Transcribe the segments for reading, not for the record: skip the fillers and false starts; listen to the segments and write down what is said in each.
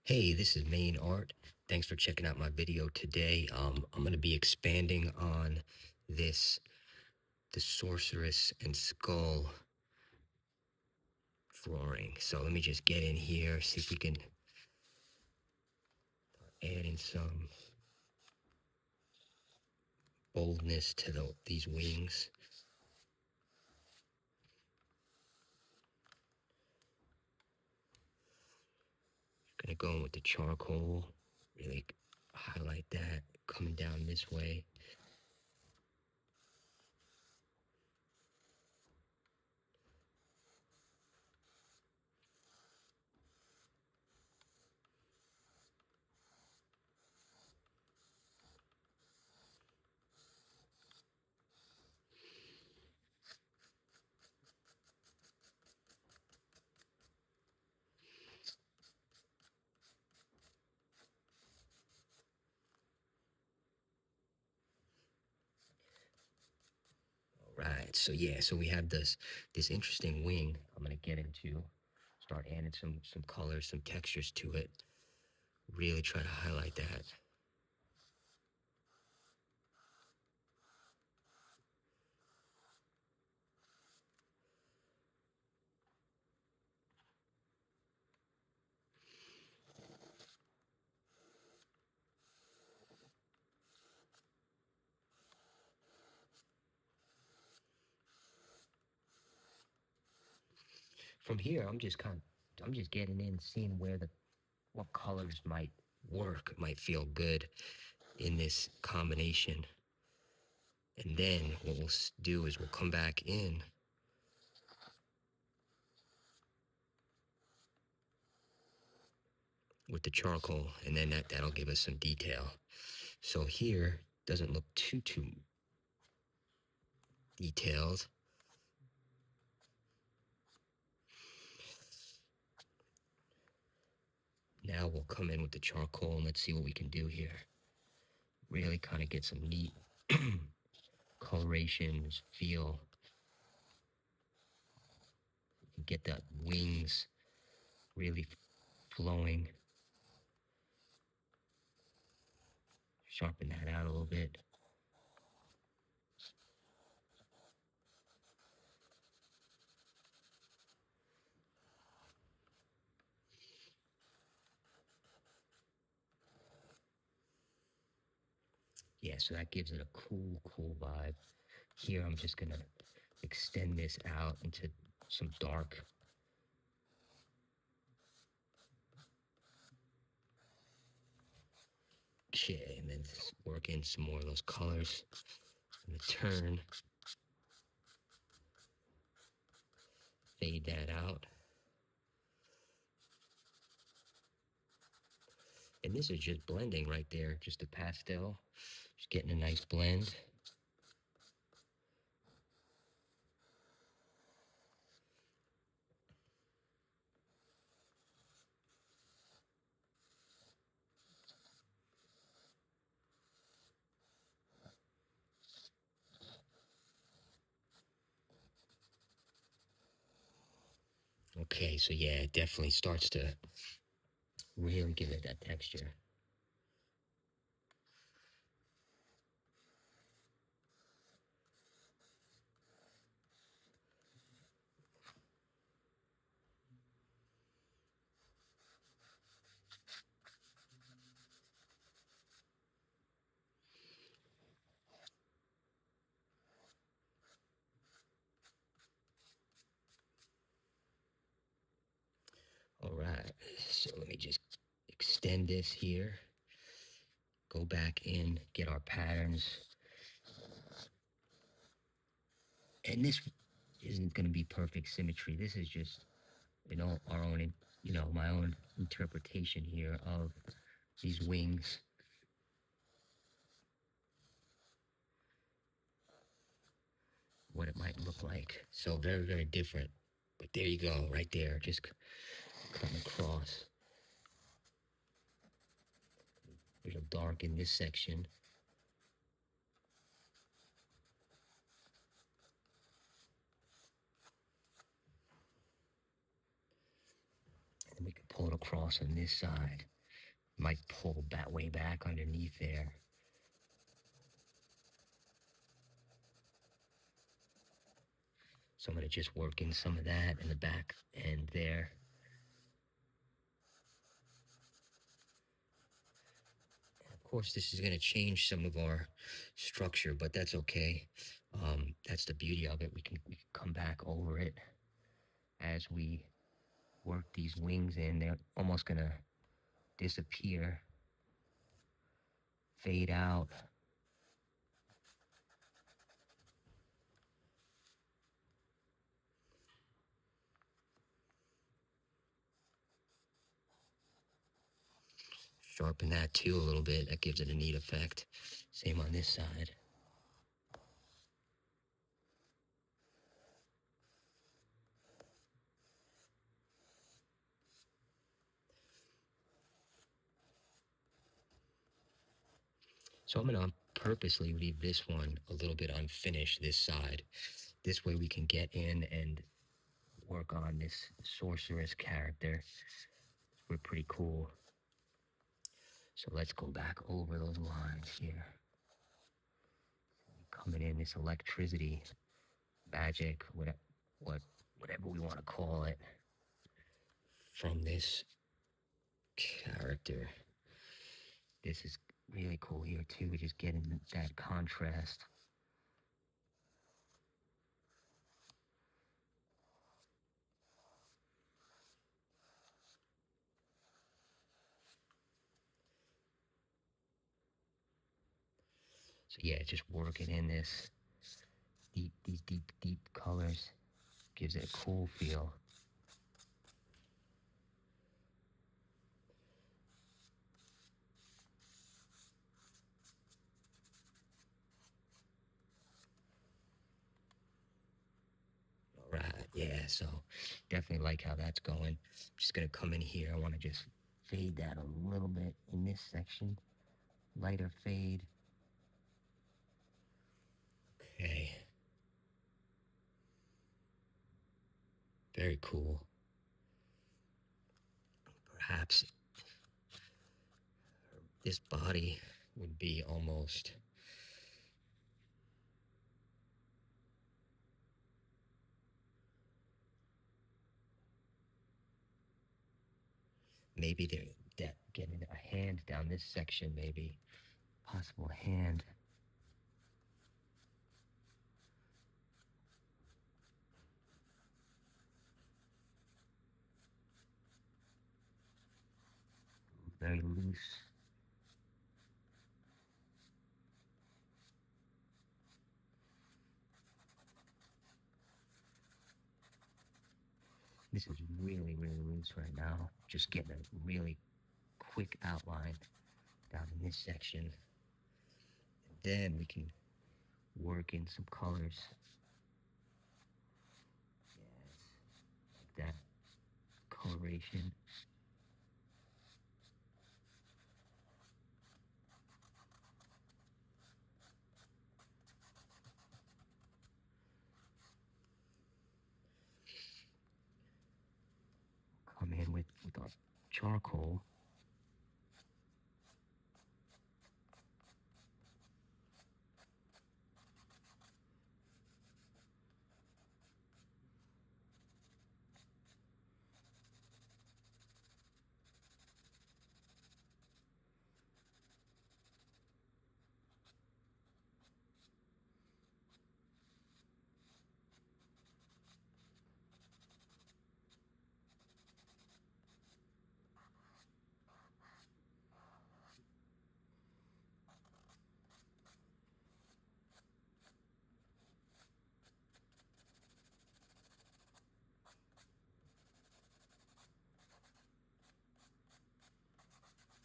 Hey, this is Main Art. Thanks for checking out my video today. I'm going to be expanding on this, the Sorceress and Skull drawing. So let me just get in here, see if we can add in some boldness to these wings. Gonna go in with the charcoal, really highlight that coming down this way. Right, so yeah, so we have this interesting wing I'm gonna get into, start adding some colors, some textures to it. Really try to highlight that. From here, I'm just getting in, seeing what colors might work, might feel good in this combination. And then what we'll do is we'll come back in with the charcoal, and then that'll give us some detail. So here doesn't look too detailed. Now we'll come in with the charcoal and let's see what we can do here. Really kind of get some neat colorations, feel. Get that wings really flowing. Sharpen that out a little bit. Yeah, so that gives it a cool vibe. Here I'm just gonna extend this out into some dark. Okay, and then work in some more of those colors. And the turn, fade that out. And this is just blending right there, just a pastel. Just getting a nice blend. Okay, so yeah, it definitely starts to really give it that texture. All right, so let me just extend this here. Go back in, get our patterns. And this isn't going to be perfect symmetry. This is just, our own, my own interpretation here of these wings. What it might look like. So very different. But there you go, right there. Just come across. A little dark in this section. And we can pull it across on this side. Might pull that way back underneath there. So I'm going to just work in some of that in the back end there. And of course, this is going to change some of our structure, but that's okay. That's the beauty of it. We can come back over it as we work these wings in. They're almost going to disappear, fade out. Sharpen that too a little bit. That gives it a neat effect. Same on this side. So I'm going to purposely leave this one a little bit unfinished, this side. This way we can get in and work on this sorceress character. We're pretty cool. So let's go back over those lines here. Coming in, this electricity, magic, whatever we want to call it, from this character. This is really cool here too, just getting that contrast. So yeah, just working in this deep colors gives it a cool feel. All right, yeah, so definitely like how that's going. Just gonna come in here. I want to just fade that a little bit in this section. Lighter fade. Okay. Very cool. Perhaps this body would be almost maybe that getting a hand down this section, maybe possible hand. Very loose. This is really loose right now. Just getting a really quick outline down in this section. And then we can work in some colors. Yes, like that coloration. Come in with our charcoal.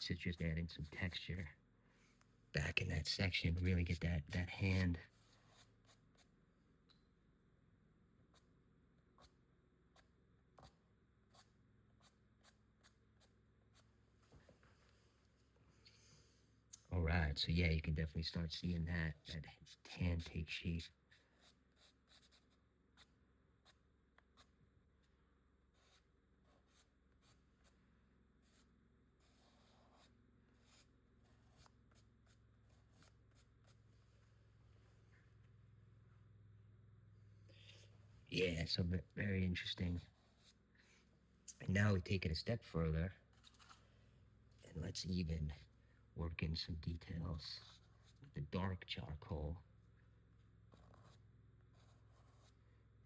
So just adding some texture back in that section, really get that hand. All right, so yeah, you can definitely start seeing that hand take shape. Yeah, so very interesting. And now we take it a step further, and let's even work in some details with the dark charcoal.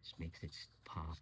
This makes it pop.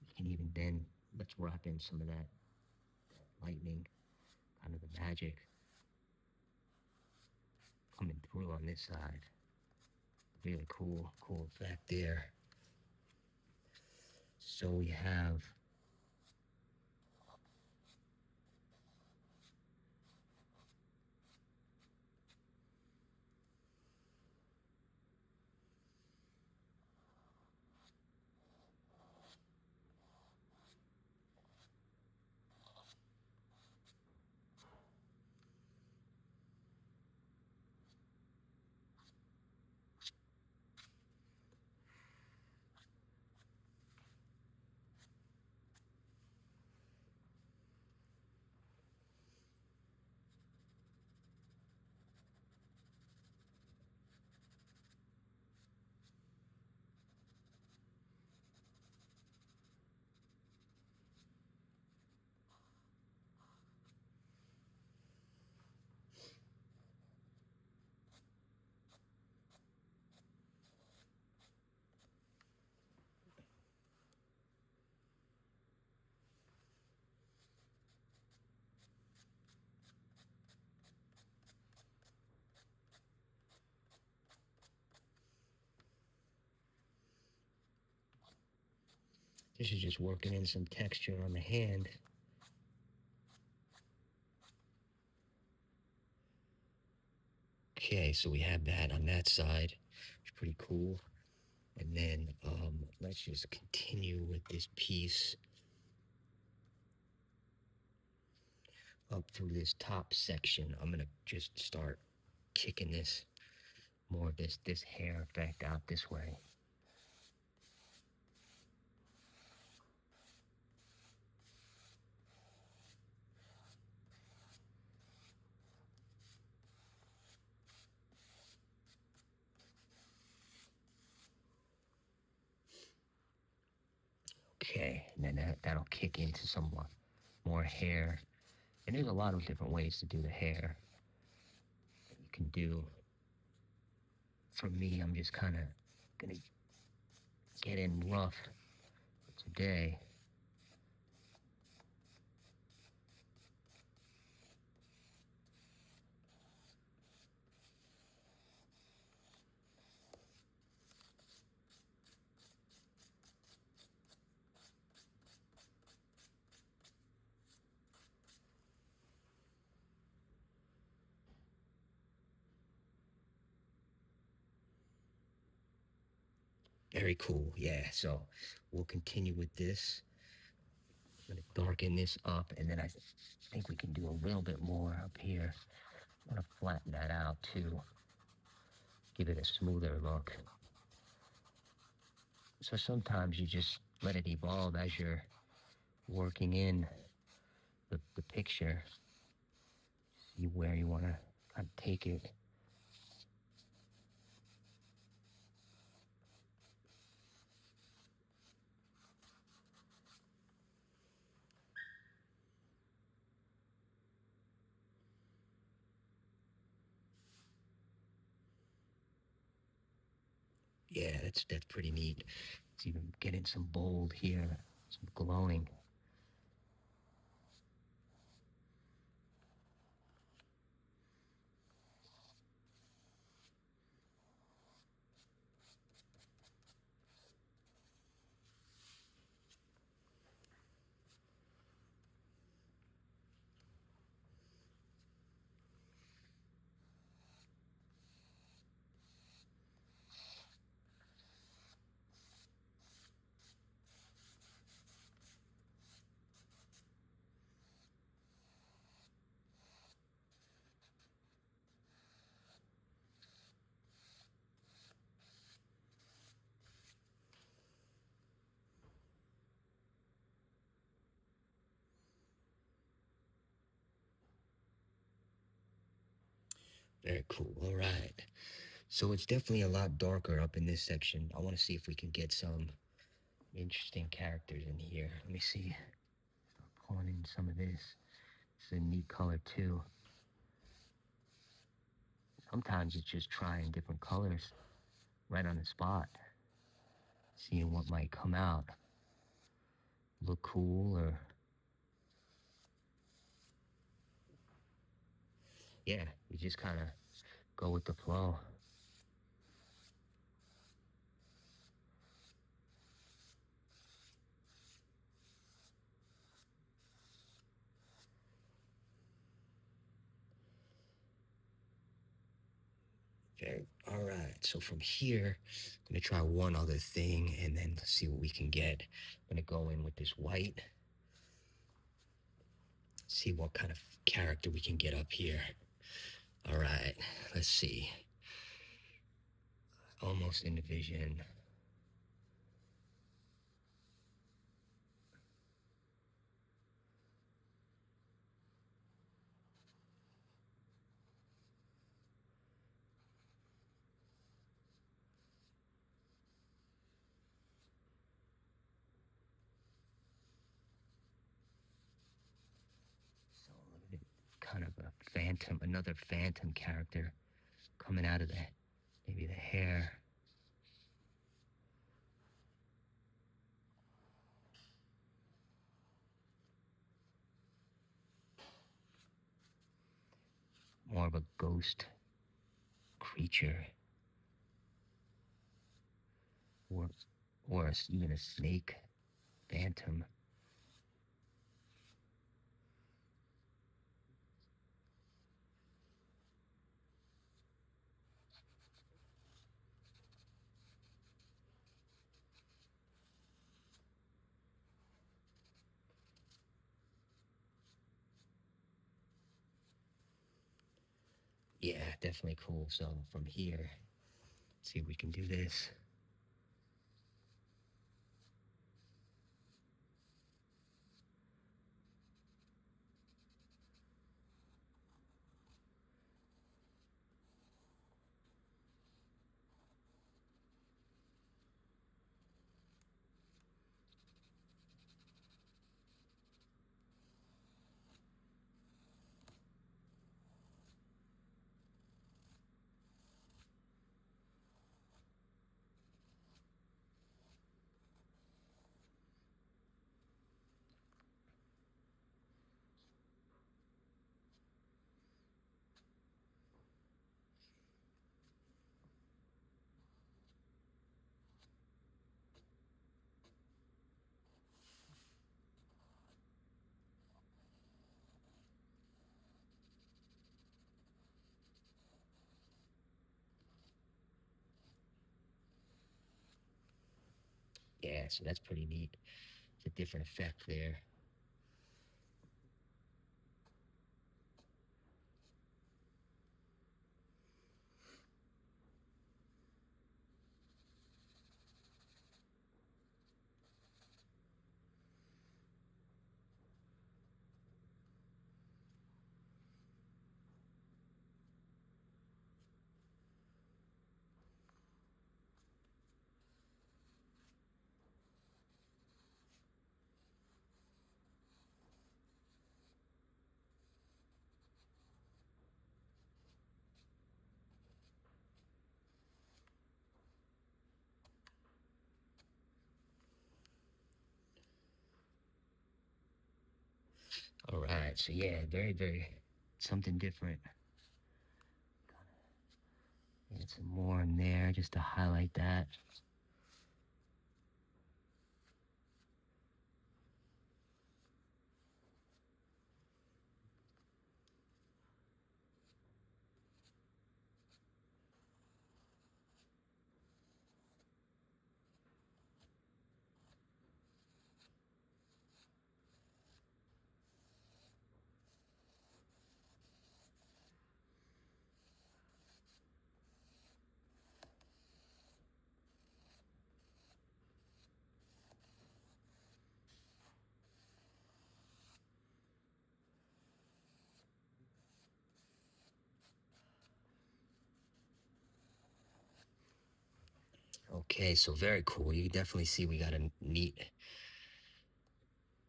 We can even then, let's wrap in some of that lightning, kind of the magic coming through on this side. Really cool effect there. So we have this is just working in some texture on the hand. Okay, so we have that on that side. It's pretty cool. And then let's just continue with this piece up through this top section. I'm gonna just start kicking this more of this hair effect out this way. Okay, and then that'll kick into some more hair. And there's a lot of different ways to do the hair that you can do. For me, I'm just kind of gonna get in rough today. Very cool, yeah. So we'll continue with this. I'm gonna darken this up, and then I think we can do a little bit more up here. I'm gonna flatten that out too, give it a smoother look. So sometimes you just let it evolve as you're working in the picture. See where you want to kind of take it. Yeah, that's pretty neat. Let's even get in some bold here, some glowing. Very cool. All right. So it's definitely a lot darker up in this section. I want to see if we can get some interesting characters in here. Let me see. Pulling in some of this. It's a neat color too. Sometimes it's just trying different colors right on the spot, seeing what might come out. Look cool or yeah, you just kind of go with the flow. Very, all right. So from here, I'm gonna try one other thing and then see what we can get. I'm gonna go in with this white, see what kind of character we can get up here. All right, let's see. Almost in the vision. So kind of a phantom, another phantom character coming out of the maybe the hair. More of a ghost creature, or even a snake phantom. Yeah, definitely cool. So from here, see if we can do this. Yeah, so that's pretty neat. It's a different effect there. All right, so yeah, very something different. Add some more in there just to highlight that. Okay, so very cool. You definitely see we got a neat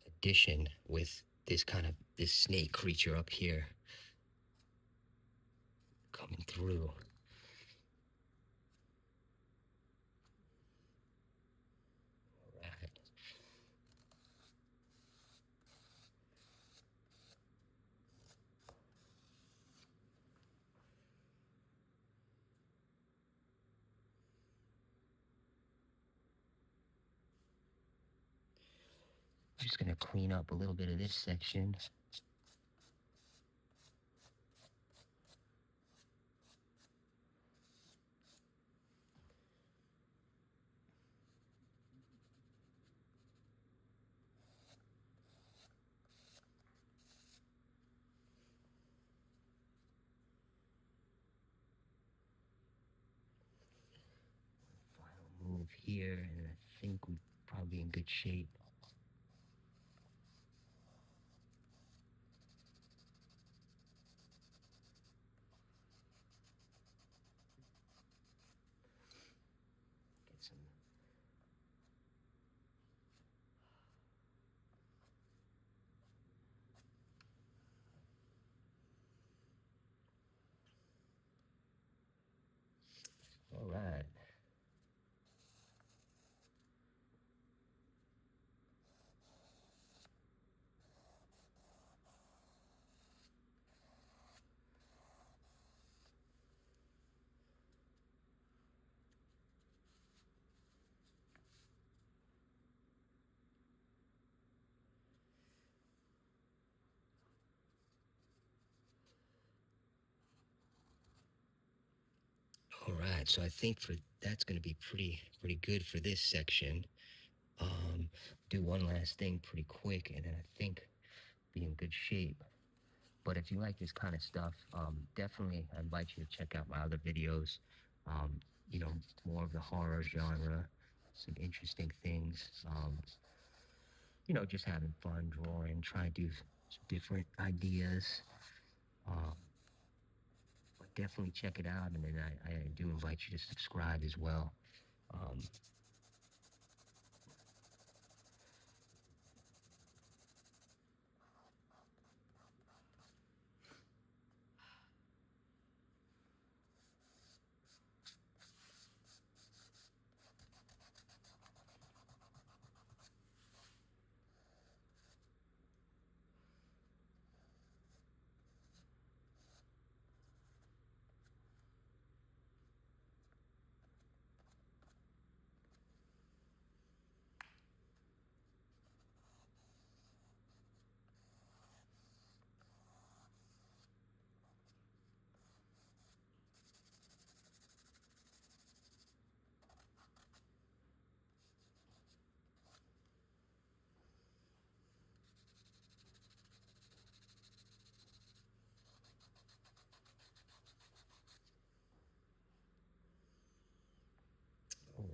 addition with this snake creature up here coming through. Right. I'm just gonna clean up a little bit of this section. Final move here, and I think we're probably in good shape. Get some. All right. All right, so I think for that's going to be pretty good for this section. Do one last thing pretty quick, and then I think be in good shape. But if you like this kind of stuff, definitely I invite you to check out my other videos. Um, you know, more of the horror genre, some interesting things. Just having fun drawing, trying to do some different ideas. Um, but definitely check it out, and then I do invite you to subscribe as well. Um,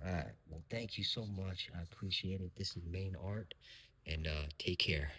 all right. Well, thank you so much. I appreciate it. This is Main Art, and take care.